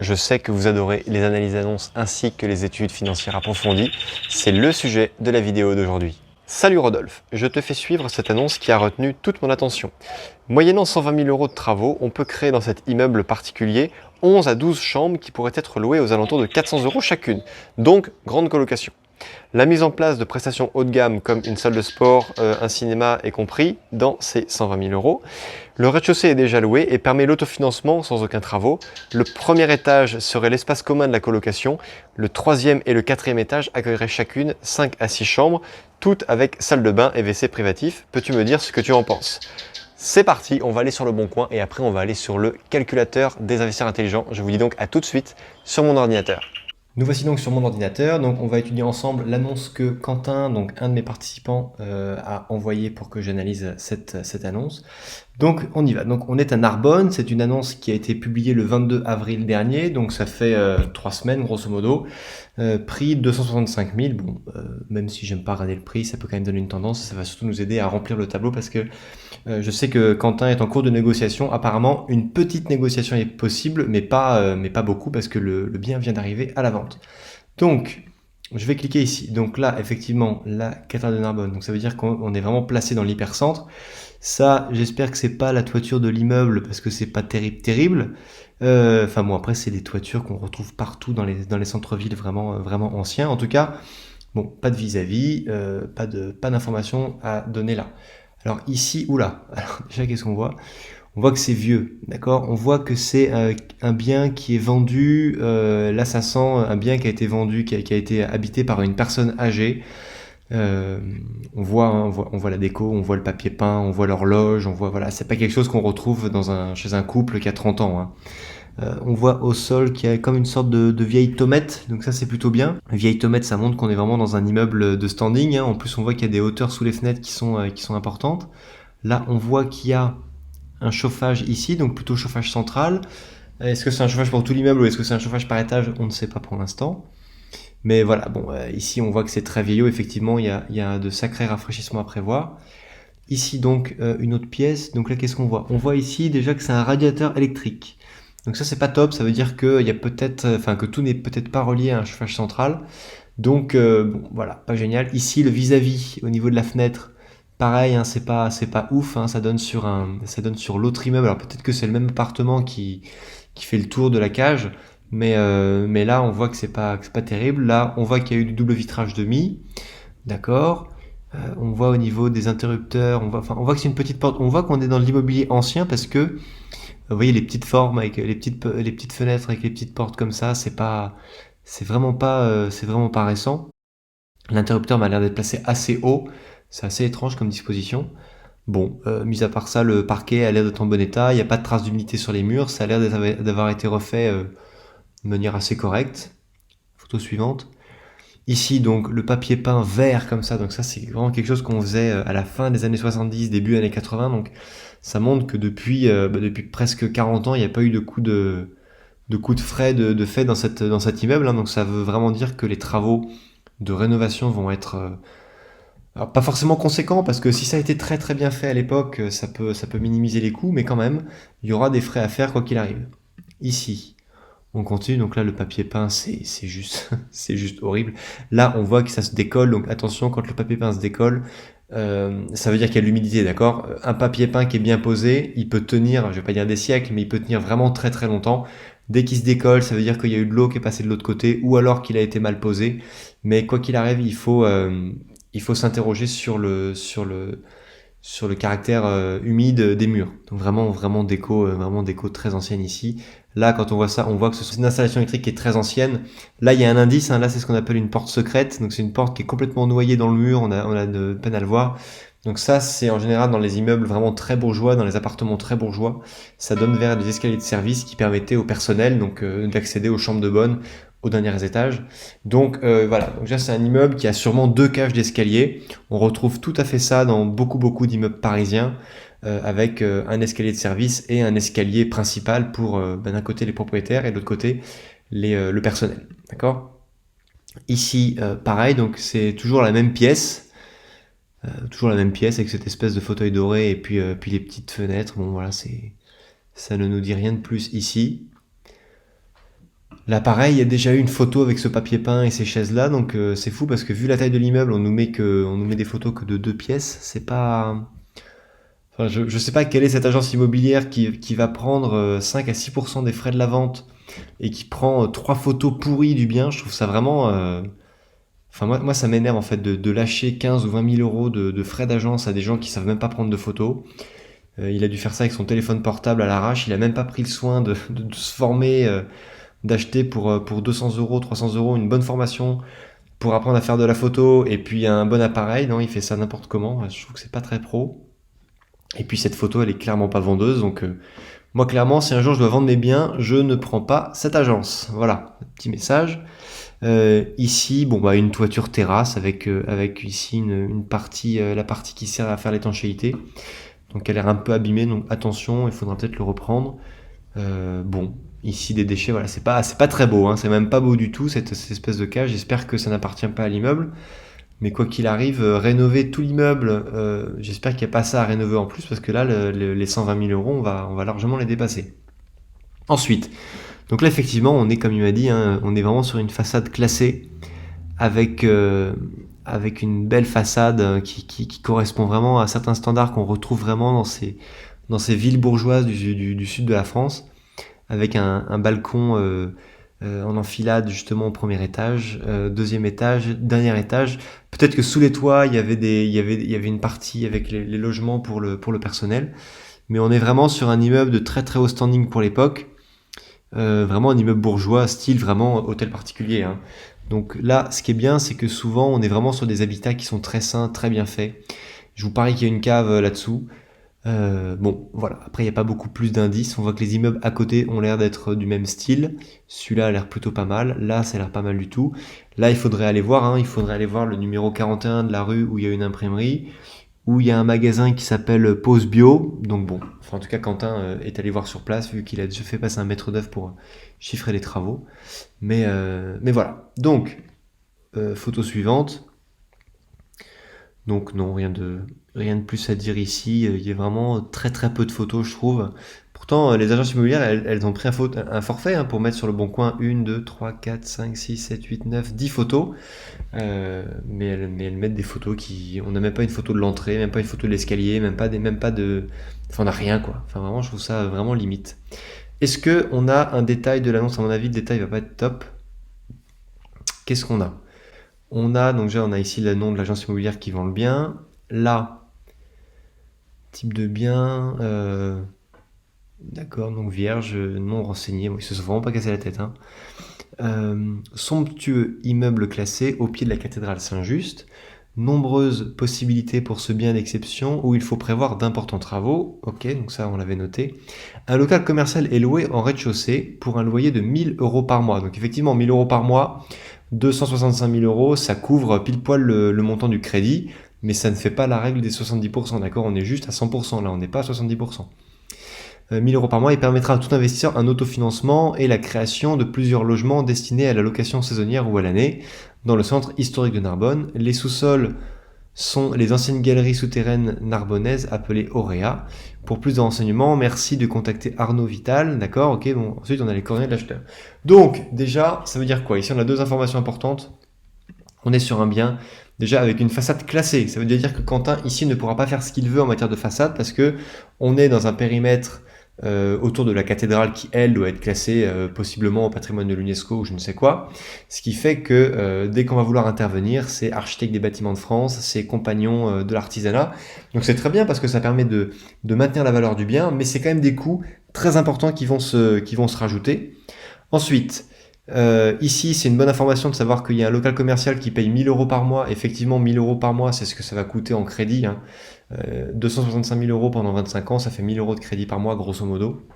Je sais que vous adorez les analyses d'annonces ainsi que les études financières approfondies. C'est le sujet de la vidéo d'aujourd'hui. Salut Rodolphe, je te fais suivre cette annonce qui a retenu toute mon attention. Moyennant 120 000 € de travaux, on peut créer dans cet immeuble particulier 11 à 12 chambres qui pourraient être louées aux alentours de 400 € chacune, donc grande colocation. La mise en place de prestations haut de gamme comme une salle de sport, un cinéma est compris dans ces 120 000 €. Le rez-de-chaussée est déjà loué et permet l'autofinancement sans aucun travaux. Le premier étage serait l'espace commun de la colocation. Le troisième et le quatrième étage accueilleraient chacune 5 à 6 chambres, toutes avec salle de bain et WC privatif. Peux-tu me dire ce que tu en penses ? C'est parti, on va aller sur le bon coin et après on va aller sur le calculateur des investisseurs intelligents. Je vous dis donc à tout de suite sur mon ordinateur. Nous voici donc sur mon ordinateur, donc on va étudier ensemble l'annonce que Quentin, donc un de mes participants, a envoyée pour que j'analyse cette annonce. Donc on y va, donc on est à Narbonne, c'est une annonce qui a été publiée le 22 avril dernier, donc ça fait 3 semaines grosso modo, prix 265 000, bon, même si j'aime pas regarder le prix, ça peut quand même donner une tendance, ça va surtout nous aider à remplir le tableau parce que je sais que Quentin est en cours de négociation. Apparemment, une petite négociation est possible, mais pas beaucoup parce que le bien vient d'arriver à la vente. Donc, je vais cliquer ici. Donc là, effectivement, la cathédrale de Narbonne. Donc ça veut dire qu'on est vraiment placé dans l'hypercentre. Ça, j'espère que c'est pas la toiture de l'immeuble parce que c'est pas terrible. Enfin bon, après c'est des toitures qu'on retrouve partout dans les centres-villes vraiment anciens. En tout cas, bon, pas de vis-à-vis, pas d'informations à donner là. Alors ici, oula, alors déjà qu'est-ce qu'on voit? On voit que c'est vieux, d'accord? On voit que c'est un bien qui est vendu, là ça sent un bien qui a été vendu, qui a été habité par une personne âgée. On voit la déco, on voit le papier peint, on voit l'horloge, on voit, voilà, c'est pas quelque chose qu'on retrouve chez un couple qui a 30 ans, hein. On voit au sol qu'il y a comme une sorte de vieille tomate, donc ça c'est plutôt bien. Vieille tomate, ça montre qu'on est vraiment dans un immeuble de standing, hein. En plus on voit qu'il y a des hauteurs sous les fenêtres qui sont importantes. Là on voit qu'il y a un chauffage ici, donc plutôt chauffage central. Est-ce que c'est un chauffage pour tout l'immeuble ou est-ce que c'est un chauffage par étage? On ne sait pas pour l'instant. Mais voilà, bon, ici on voit que c'est très vieillot, effectivement, il y a de sacrés rafraîchissements à prévoir. Ici donc une autre pièce, donc là qu'est-ce qu'on voit? On voit ici déjà que c'est un radiateur électrique. Donc ça c'est pas top, ça veut dire que il y a peut-être, enfin que tout n'est peut-être pas relié à un chauffage central. Donc bon, voilà, pas génial. Ici le vis-à-vis au niveau de la fenêtre, pareil, hein, c'est pas ouf, hein, ça donne sur l'autre immeuble. Alors peut-être que c'est le même appartement qui fait le tour de la cage, mais là on voit que c'est pas terrible. Là on voit qu'il y a eu du double vitrage demi, d'accord. On voit au niveau des interrupteurs, on voit que c'est une petite porte. On voit qu'on est dans l'immobilier ancien parce que vous voyez les petites formes avec les petites fenêtres avec les petites portes comme ça, c'est vraiment pas récent. L'interrupteur m'a l'air d'être placé assez haut, c'est assez étrange comme disposition. Bon, mis à part ça, le parquet a l'air d'être en bon état, il n'y a pas de traces d'humidité sur les murs, ça a l'air d'avoir été refait de manière assez correcte. Photo suivante. Ici donc le papier peint vert comme ça, donc ça c'est vraiment quelque chose qu'on faisait à la fin des années 70, début années 80, donc ça montre que depuis presque 40 ans, il n'y a pas eu de coup de frais de fait dans cet immeuble, hein. Donc ça veut vraiment dire que les travaux de rénovation vont être alors pas forcément conséquents, parce que si ça a été très très bien fait à l'époque, ça peut minimiser les coûts, mais quand même, il y aura des frais à faire quoi qu'il arrive. Ici, on continue, donc là le papier peint c'est juste c'est juste horrible. Là on voit que ça se décolle, donc attention, quand le papier peint se décolle, ça veut dire qu'il y a de l'humidité, d'accord? Un papier peint qui est bien posé, il peut tenir, je vais pas dire des siècles, mais il peut tenir vraiment très très longtemps. Dès qu'il se décolle, ça veut dire qu'il y a eu de l'eau qui est passée de l'autre côté, ou alors qu'il a été mal posé. Mais quoi qu'il arrive, il faut s'interroger sur le caractère humide des murs. Donc vraiment déco très ancienne ici. Là, quand on voit ça, on voit que c'est une installation électrique qui est très ancienne. Là, il y a un indice, hein, là c'est ce qu'on appelle une porte secrète. Donc c'est une porte qui est complètement noyée dans le mur, on a de peine à le voir. Donc ça, c'est en général dans les immeubles vraiment très bourgeois, dans les appartements très bourgeois. Ça donne vers des escaliers de service qui permettaient au personnel donc d'accéder aux chambres de bonne aux derniers étages. Donc voilà, donc là c'est un immeuble qui a sûrement 2 cages d'escalier. On retrouve tout à fait ça dans beaucoup d'immeubles parisiens avec un escalier de service et un escalier principal pour d'un côté les propriétaires et de l'autre côté le personnel. D'accord? Ici, pareil, donc c'est toujours la même pièce. Toujours la même pièce avec cette espèce de fauteuil doré et puis les petites fenêtres. Bon voilà, ça ne nous dit rien de plus ici. Là, pareil, il y a déjà eu une photo avec ce papier peint et ces chaises-là, donc c'est fou parce que vu la taille de l'immeuble, on nous met des photos que de 2 pièces. C'est pas. Enfin, je sais pas quelle est cette agence immobilière qui va prendre 5 à 6% des frais de la vente et qui prend 3 photos pourries du bien. Je trouve ça vraiment. Enfin, moi, ça m'énerve en fait de lâcher 15 ou 20 000 euros de frais d'agence à des gens qui savent même pas prendre de photos. Il a dû faire ça avec son téléphone portable à l'arrache. Il a même pas pris le soin de se former, d'acheter pour 200 euros, 300 euros une bonne formation pour apprendre à faire de la photo et puis un bon appareil. Non, il fait ça n'importe comment. Je trouve que c'est pas très pro. Et puis cette photo, elle est clairement pas vendeuse. Donc moi, clairement, si un jour je dois vendre mes biens, je ne prends pas cette agence. Voilà, petit message. Ici, bon bah une toiture terrasse avec ici une partie, la partie qui sert à faire l'étanchéité. Donc elle a l'air un peu abîmée, donc attention, il faudra peut-être le reprendre. Bon, ici des déchets, voilà, c'est pas très beau, hein, c'est même pas beau du tout cette espèce de cage. J'espère que ça n'appartient pas à l'immeuble. Mais quoi qu'il arrive, rénover tout l'immeuble, j'espère qu'il n'y a pas ça à rénover en plus parce que là, les 120 000 euros, on va largement les dépasser. Ensuite, donc là effectivement, on est comme il m'a dit, hein, on est vraiment sur une façade classée avec avec une belle façade qui correspond vraiment à certains standards qu'on retrouve vraiment dans ces villes bourgeoises du sud de la France, avec un balcon en enfilade justement au premier étage, deuxième étage, dernier étage. Peut-être que sous les toits il y avait une partie avec les logements pour le personnel, mais on est vraiment sur un immeuble de très très haut standing pour l'époque. Vraiment un immeuble bourgeois, style vraiment hôtel particulier, hein. Donc là, ce qui est bien, c'est que souvent, on est vraiment sur des habitats qui sont très sains, très bien faits. Je vous parie qu'il y a une cave là-dessous. Bon, voilà. Après, il n'y a pas beaucoup plus d'indices. On voit que les immeubles à côté ont l'air d'être du même style. Celui-là a l'air plutôt pas mal. Là, ça a l'air pas mal du tout. Là, il faudrait aller voir, hein. Il faudrait aller voir le numéro 41 de la rue où il y a une imprimerie, où il y a un magasin qui s'appelle Pause Bio. Donc bon, enfin en tout cas Quentin est allé voir sur place vu qu'il a déjà fait passer un maître d'œuvre pour chiffrer les travaux. Mais voilà. Donc, photo suivante. Donc non, rien de plus à dire ici. Il y a vraiment très très peu de photos, je trouve. Pourtant, les agences immobilières, elles ont pris un forfait hein, pour mettre sur le bon coin 1, 2, 3, 4, 5, 6, 7, 8, 9, 10 photos. Mais elles mettent des photos qui... On n'a même pas une photo de l'entrée, même pas une photo de l'escalier, même pas de... Enfin, on n'a rien, quoi. Enfin, vraiment, je trouve ça vraiment limite. Est-ce que on a un détail de l'annonce? À mon avis, le détail va pas être top. Qu'est-ce qu'on a? Donc déjà, on a ici le nom de l'agence immobilière qui vend le bien. Là, type de bien... D'accord, donc vierge, non renseigné. Bon, ils se sont vraiment pas cassé la tête, hein. Somptueux immeuble classé au pied de la cathédrale Saint-Just. Nombreuses possibilités pour ce bien d'exception où il faut prévoir d'importants travaux. Ok, donc ça on l'avait noté. Un local commercial est loué en rez-de-chaussée pour un loyer de 1 000 euros par mois. Donc effectivement, 1 000 euros par mois, 265 000 euros, ça couvre pile poil le montant du crédit, mais ça ne fait pas la règle des 70%, d'accord? On est juste à 100% là, on n'est pas à 70%. 1 000 euros par mois, il permettra à tout investisseur un autofinancement et la création de plusieurs logements destinés à la location saisonnière ou à l'année dans le centre historique de Narbonne. Les sous-sols sont les anciennes galeries souterraines narbonnaises appelées Auréa. Pour plus de renseignements, merci de contacter Arnaud Vital. D'accord, ok, bon, ensuite on a les coordonnées de l'acheteur. Donc, déjà, ça veut dire quoi? Ici, on a deux informations importantes. On est sur un bien, déjà avec une façade classée. Ça veut dire que Quentin, ici, ne pourra pas faire ce qu'il veut en matière de façade parce que on est dans un périmètre autour de la cathédrale qui, elle, doit être classée possiblement au patrimoine de l'UNESCO ou je ne sais quoi. Ce qui fait que dès qu'on va vouloir intervenir, c'est architecte des bâtiments de France, c'est compagnon de l'artisanat. Donc c'est très bien parce que ça permet de maintenir la valeur du bien, mais c'est quand même des coûts très importants qui vont se rajouter. Ensuite, ici, c'est une bonne information de savoir qu'il y a un local commercial qui paye 1 000 euros par mois. Effectivement, 1 000 euros par mois, c'est ce que ça va coûter en crédit, hein. 265 000 euros pendant 25 ans, ça fait 1 000 euros de crédit par mois, grosso modo.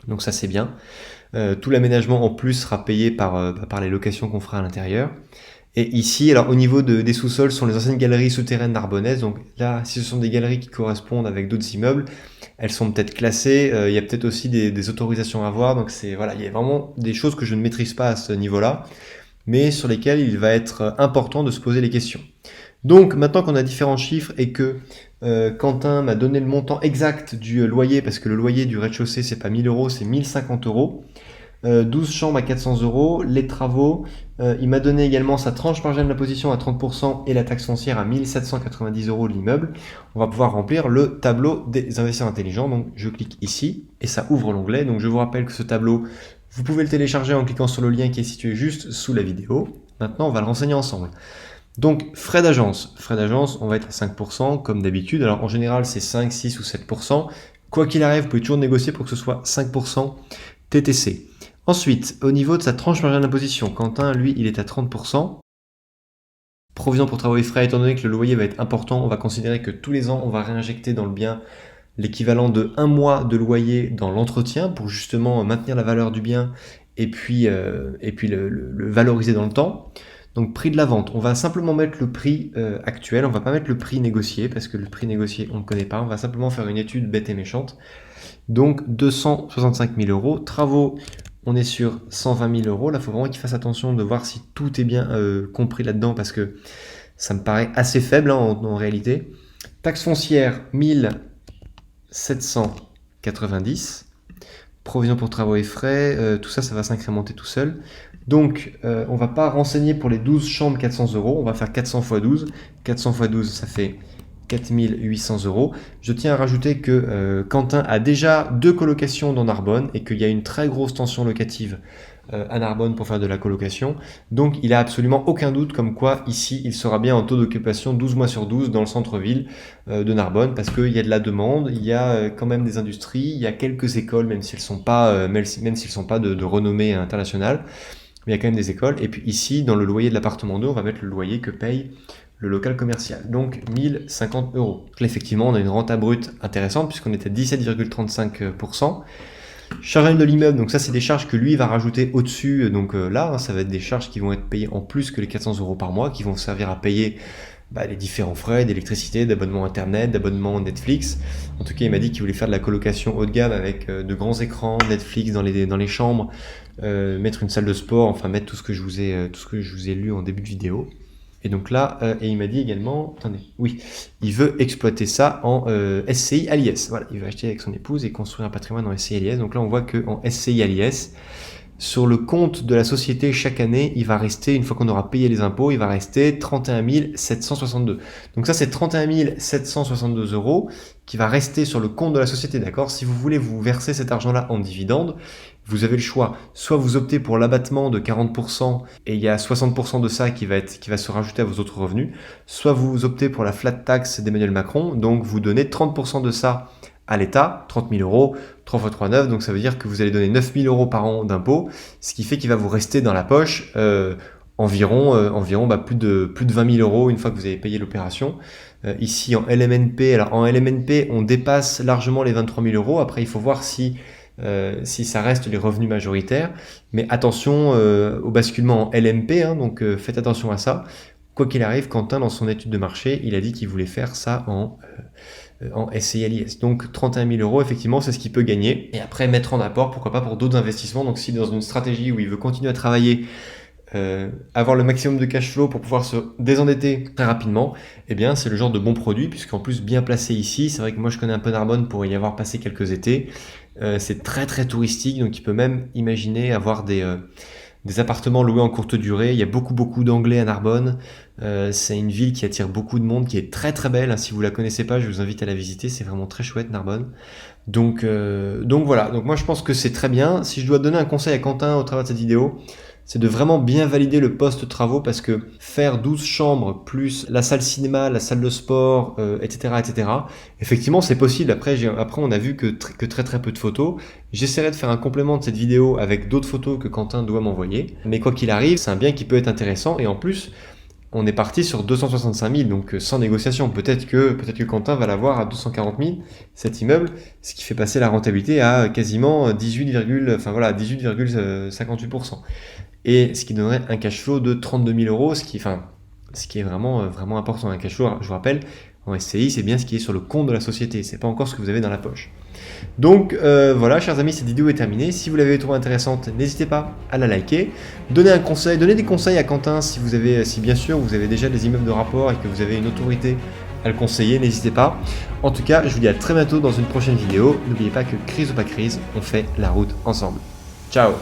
Donc ça, c'est bien. Tout l'aménagement en plus sera payé par les locations qu'on fera à l'intérieur. Et ici, alors au niveau des sous-sols, sont les anciennes galeries souterraines narbonnaises. Donc là, si ce sont des galeries qui correspondent avec d'autres immeubles, elles sont peut-être classées. Il y a peut-être aussi des autorisations à avoir. Donc voilà, il y a vraiment des choses que je ne maîtrise pas à ce niveau-là, mais sur lesquelles il va être important de se poser les questions. Donc maintenant qu'on a différents chiffres et que Quentin m'a donné le montant exact du loyer, parce que le loyer du rez-de-chaussée, c'est pas 1 000 euros, c'est 1 050 euros. 12 chambres à 400 euros, les travaux, il m'a donné également sa tranche marginale d'imposition à 30% et la taxe foncière à 1790 euros de l'immeuble. On va pouvoir remplir le tableau des investisseurs intelligents. Donc je clique ici et ça ouvre l'onglet. Donc je vous rappelle que ce tableau, vous pouvez le télécharger en cliquant sur le lien qui est situé juste sous la vidéo. Maintenant, on va le renseigner ensemble. Donc frais d'agence, on va être à 5% comme d'habitude. Alors en général, c'est 5, 6 ou 7%. Quoi qu'il arrive, vous pouvez toujours négocier pour que ce soit 5% TTC. Ensuite, au niveau de sa tranche marginale d'imposition, Quentin, lui, il est à 30%. Provision pour travaux et frais, étant donné que le loyer va être important, on va considérer que tous les ans, on va réinjecter dans le bien l'équivalent de 1 mois de loyer dans l'entretien pour justement maintenir la valeur du bien et puis le valoriser dans le temps. Donc prix de la vente, on va simplement mettre le prix actuel, on va pas mettre le prix négocié parce que le prix négocié on ne connaît pas, on va simplement faire une étude bête et méchante. Donc 265 000 euros, travaux, on est sur 120 000 euros, là il faut vraiment qu'il fasse attention de voir si tout est bien compris là-dedans parce que ça me paraît assez faible en réalité. Taxe foncière 1790, provision pour travaux et frais, tout ça, ça va s'incrémenter tout seul. Donc, on va pas renseigner pour les 12 chambres 400 euros, on va faire 400 x 12. 400 x 12, ça fait 4800 euros. Je tiens à rajouter que Quentin a déjà 2 colocations dans Narbonne et qu'il y a une très grosse tension locative à Narbonne pour faire de la colocation. Donc, il a absolument aucun doute comme quoi ici, il sera bien en taux d'occupation 12 mois sur 12 dans le centre-ville de Narbonne parce qu'il y a de la demande, il y a quand même des industries, il y a quelques écoles, même s'ils ne sont pas, de renommée internationale. Mais il y a quand même des écoles. Et puis ici, dans le loyer de l'appartement 2, on va mettre le loyer que paye le local commercial. Donc 1050 euros. Là, effectivement, on a une renta brute intéressante puisqu'on était à 17,35%. Charge annuelle de l'immeuble, donc ça, c'est des charges que lui va rajouter au-dessus. Donc là, ça va être des charges qui vont être payées en plus que les 400 euros par mois, qui vont servir à payer les différents frais d'électricité, d'abonnement internet, d'abonnement Netflix. En tout cas, il m'a dit qu'il voulait faire de la colocation haut de gamme avec de grands écrans, Netflix dans les chambres, mettre une salle de sport, enfin mettre tout ce que je vous ai lu en début de vidéo. Et donc là, et il m'a dit également, attendez, oui, il veut exploiter ça en SCI à l'IS. Voilà, il veut acheter avec son épouse et construire un patrimoine en SCI à l'IS. Donc là, on voit qu'en SCI à l'IS, sur le compte de la société chaque année, il va rester, une fois qu'on aura payé les impôts, il va rester 31 762. Donc ça, c'est 31 762 euros qui va rester sur le compte de la société, d'accord? Si vous voulez vous verser cet argent-là en dividende, vous avez le choix. Soit vous optez pour l'abattement de 40% et il y a 60% de ça qui va se rajouter à vos autres revenus. Soit vous optez pour la flat tax d'Emmanuel Macron, donc vous donnez 30% de ça à l'État, 30 000 euros, 3 x 3, 9, donc ça veut dire que vous allez donner 9 000 euros par an d'impôts, ce qui fait qu'il va vous rester dans la poche environ plus de 20 000 euros une fois que vous avez payé l'opération. Ici en LMNP, alors en LMNP, on dépasse largement les 23 000 euros, après il faut voir si ça reste les revenus majoritaires, mais attention au basculement en LMP, donc faites attention à ça. Quoi qu'il arrive, Quentin, dans son étude de marché, il a dit qu'il voulait faire ça en SCI-LIS. Donc 31 000 euros, effectivement, c'est ce qu'il peut gagner. Et après, mettre en apport, pourquoi pas pour d'autres investissements. Donc si dans une stratégie où il veut continuer à travailler, avoir le maximum de cash flow pour pouvoir se désendetter très rapidement, eh bien c'est le genre de bon produit, puisqu'en plus bien placé ici, c'est vrai que moi je connais un peu Narbonne pour y avoir passé quelques étés, c'est très très touristique, donc il peut même imaginer avoir des appartements loués en courte durée. Il y a beaucoup d'anglais à Narbonne. C'est une ville qui attire beaucoup de monde, qui est très très belle. Si vous la connaissez pas, je vous invite à la visiter. C'est vraiment très chouette, Narbonne. Donc voilà. Donc moi je pense que c'est très bien. Si je dois donner un conseil à Quentin au travers de cette vidéo, c'est de vraiment bien valider le poste travaux parce que faire 12 chambres plus la salle cinéma, la salle de sport, etc., effectivement c'est possible. Après on a vu que très peu de photos. J'essaierai de faire un complément de cette vidéo avec d'autres photos que Quentin doit m'envoyer. Mais quoi qu'il arrive, c'est un bien qui peut être intéressant et en plus, on est parti sur 265 000, donc sans négociation. Peut-être que Quentin va l'avoir à 240 000, cet immeuble, ce qui fait passer la rentabilité à quasiment 18,58%. Et ce qui donnerait un cash flow de 32 000 euros, ce qui est vraiment important. Un cash flow, je vous rappelle, en SCI, c'est bien ce qui est sur le compte de la société, c'est pas encore ce que vous avez dans la poche. Donc voilà, chers amis, cette vidéo est terminée. Si vous l'avez trouvée intéressante, n'hésitez pas à la liker. Donnez des conseils à Quentin si bien sûr vous avez déjà des immeubles de rapport et que vous avez une autorité à le conseiller, n'hésitez pas. En tout cas, je vous dis à très bientôt dans une prochaine vidéo. N'oubliez pas que crise ou pas crise, on fait la route ensemble. Ciao!